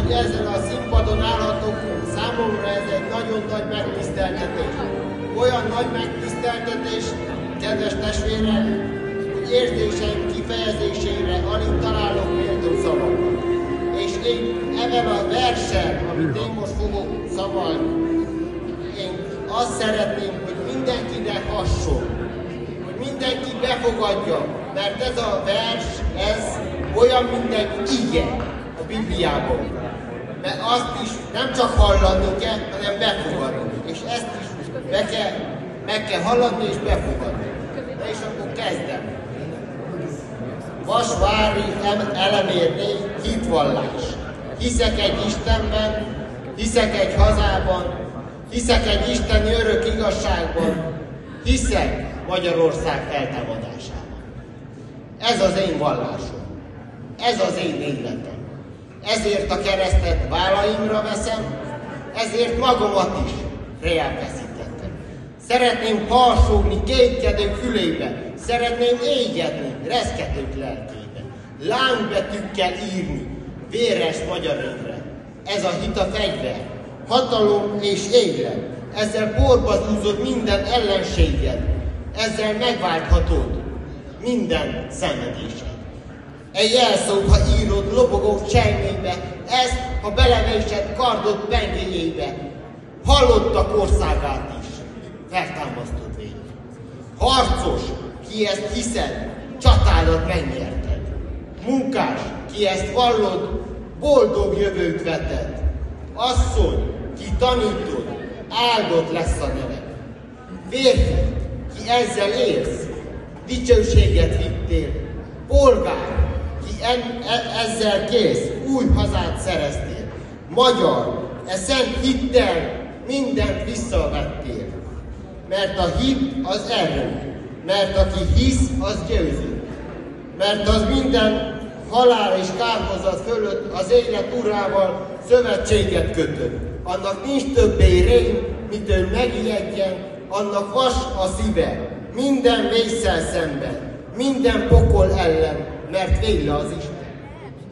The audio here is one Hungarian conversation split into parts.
hogy ezen a színpadon állhatok, számomra ez egy nagyon nagy megtiszteltetés. Olyan nagy megtiszteltetés, kedves testvérem, hogy érzéseim kifejezésére alig találok méltó szavakat. És én ebben a versen, amit én most fogok szavalni, én azt szeretném, hogy mindenkinek hasson, hogy mindenki befogadja, mert ez a vers, ez olyan, mint egy ige a Bibliában. Mert azt is nem csak hallani kell, hanem befogadni. És ezt is meg kell hallani és befogadni. Na és akkor kezdem. Vasvári Elemér hitvallás. Hiszek egy Istenben, hiszek egy hazában, hiszek egy isteni örök igazságban, hiszek Magyarország feltámadásában. Ez az én vallásom. Ez az én életem. Ezért a keresztet vállaimra veszem, ezért magamat is reálfeszítettem. Szeretném harsogni kétkedők fülébe, szeretném égetni reszketők lelkébe, lángbetűkkel írni véres magyar évre. Ez a hit a fegyver, hatalom és élet, ezzel porba zúzod minden ellenséged, ezzel megválthatod minden szenvedésed. Egy jelszót, ha írod lobogó sejmébe, ezt, ha belevésed kardod pengéjébe, hallottak országát is, feltámasztod végig. Harcos, ki ezt hiszed, csatádat megnyerted. Munkás, ki ezt vallod, boldog jövőt veted. Asszony, ki tanítod, áldott lesz a neved. Férfi, ki ezzel élsz, dicsőséget vittél. Polgár, ki ezzel kész, új hazát szereztél. Magyar, szent hittel mindent visszavettél. Mert a hit az erő, mert aki hisz, az győző. Mert az minden halál és kárhozat fölött az élet urával szövetséget kötött. Annak nincs többé rém, mint ő megijedjen, annak vas a szíve, minden vésszel szemben, minden pokol ellen, mert vélle az Isten.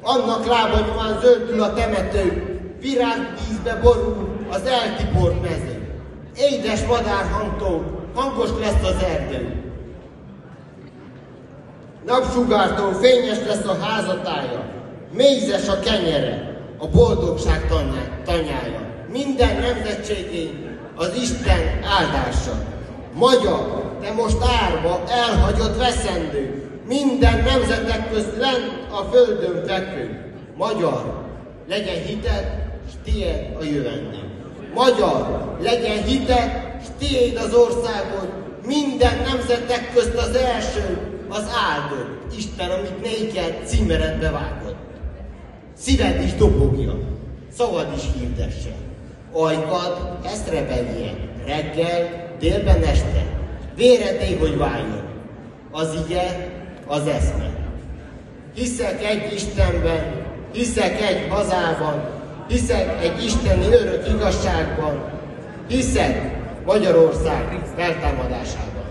Annak lába nyomán zöldül a temető, virágvízbe borul az eltiport mező. Édes madárhangtól hangos lesz az erdő. Napsugártól fényes lesz a házatája, mézes a kenyere, a boldogság tanyája. Minden nemzetségé az Isten áldása. Magyar, te most árva, elhagyott veszendő, minden nemzetek közt lent a földön fekvő. Magyar, legyen hited, s tiéd a jövendő. Magyar, legyen hited, s tiéd az országod, minden nemzetek közt az első, az áldott Isten, amit néked címeredbe vágott. Szíved is dobogja, szavad is hirdesse. Ajkad ezt rebelje, reggel, délben, este. Véredé, hogy váljon. Az ige, az eszme. Hiszek egy Istenben, hiszek egy hazában, hiszek egy isteni örök igazságban, hiszek Magyarország feltámadásában.